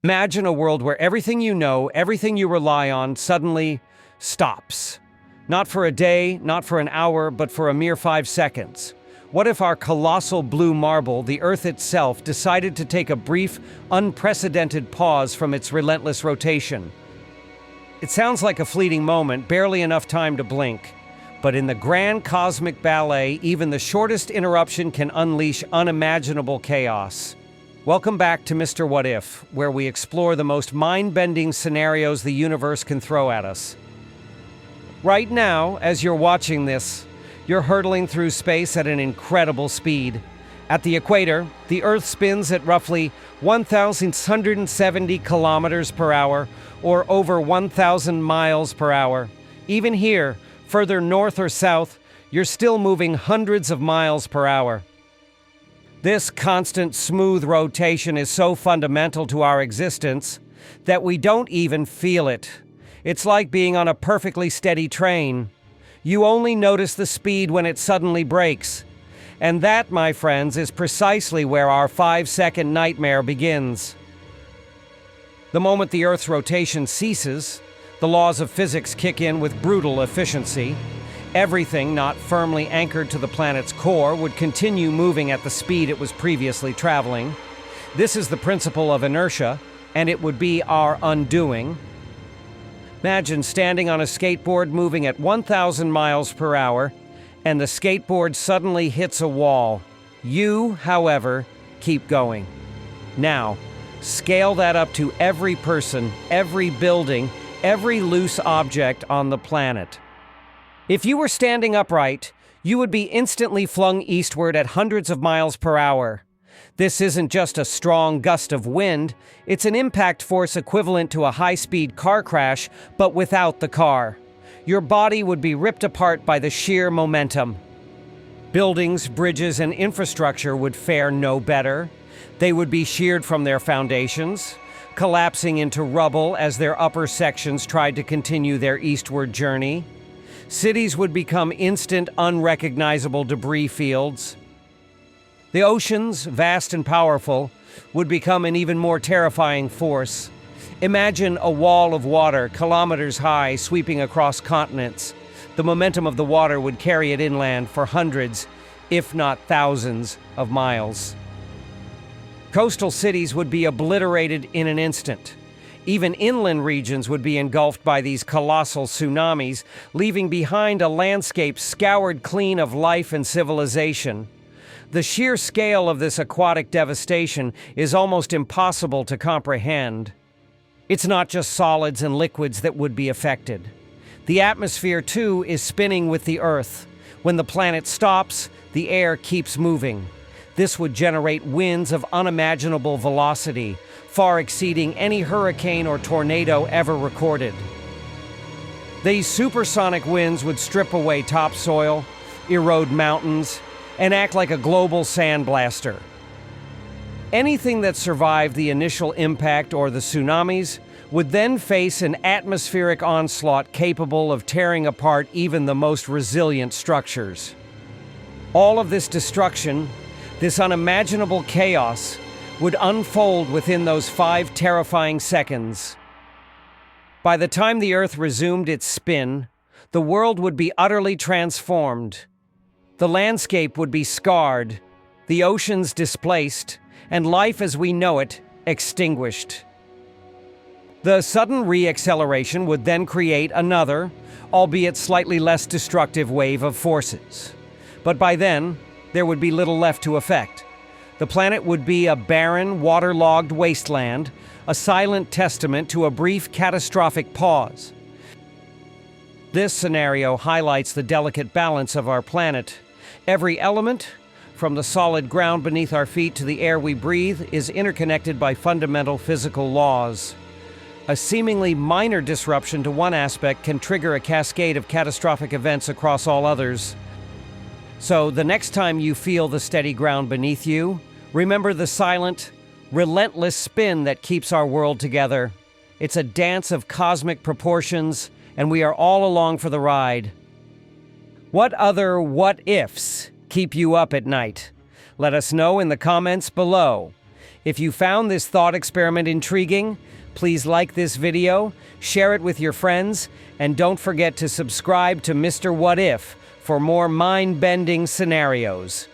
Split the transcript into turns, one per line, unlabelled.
Imagine a world where everything you know, everything you rely on, suddenly stops. Not for a day, not for an hour, but for a mere 5 seconds. What if our colossal blue marble, the Earth itself, decided to take a brief, unprecedented pause from its relentless rotation? It sounds like a fleeting moment, barely enough time to blink. But in the grand cosmic ballet, even the shortest interruption can unleash unimaginable chaos. Welcome back to Mr. What-If, where we explore the most mind-bending scenarios the universe can throw at us. Right now, as you're watching this, you're hurtling through space at an incredible speed. At the equator, the Earth spins at roughly 1,170 kilometers per hour, or over 1,000 miles per hour. Even here, further north or south, you're still moving hundreds of miles per hour. This constant smooth rotation is so fundamental to our existence that we don't even feel it. It's like being on a perfectly steady train. You only notice the speed when it suddenly brakes. And that, my friends, is precisely where our 5-second nightmare begins. The moment the Earth's rotation ceases, the laws of physics kick in with brutal efficiency. Everything not firmly anchored to the planet's core would continue moving at the speed it was previously traveling. This is the principle of inertia, and it would be our undoing. Imagine standing on a skateboard moving at 1,000 miles per hour, and the skateboard suddenly hits a wall. You, however, keep going. Now, scale that up to every person, every building, every loose object on the planet. If you were standing upright, you would be instantly flung eastward at hundreds of miles per hour. This isn't just a strong gust of wind, it's an impact force equivalent to a high-speed car crash, but without the car. Your body would be ripped apart by the sheer momentum. Buildings, bridges, and infrastructure would fare no better. They would be sheared from their foundations, collapsing into rubble as their upper sections tried to continue their eastward journey. Cities would become instant, unrecognizable debris fields. The oceans, vast and powerful, would become an even more terrifying force. Imagine a wall of water, kilometers high, sweeping across continents. The momentum of the water would carry it inland for hundreds, if not thousands, of miles. Coastal cities would be obliterated in an instant. Even inland regions would be engulfed by these colossal tsunamis, leaving behind a landscape scoured clean of life and civilization. The sheer scale of this aquatic devastation is almost impossible to comprehend. It's not just solids and liquids that would be affected. The atmosphere, too, is spinning with the Earth. When the planet stops, the air keeps moving. This would generate winds of unimaginable velocity, far exceeding any hurricane or tornado ever recorded. These supersonic winds would strip away topsoil, erode mountains, and act like a global sandblaster. Anything that survived the initial impact or the tsunamis would then face an atmospheric onslaught capable of tearing apart even the most resilient structures. All of this destruction, this unimaginable chaos, would unfold within those 5 terrifying seconds. By the time the Earth resumed its spin, the world would be utterly transformed. The landscape would be scarred, the oceans displaced, and life as we know it extinguished. The sudden re-acceleration would then create another, albeit slightly less destructive wave of forces. But by then, there would be little left to affect. The planet would be a barren, waterlogged wasteland, a silent testament to a brief catastrophic pause. This scenario highlights the delicate balance of our planet. Every element, from the solid ground beneath our feet to the air we breathe, is interconnected by fundamental physical laws. A seemingly minor disruption to one aspect can trigger a cascade of catastrophic events across all others. So, the next time you feel the steady ground beneath you, remember the silent, relentless spin that keeps our world together. It's a dance of cosmic proportions, and we are all along for the ride. What other what-ifs keep you up at night? Let us know in the comments below. If you found this thought experiment intriguing, please like this video, share it with your friends, and don't forget to subscribe to Mr. What If for more mind-bending scenarios.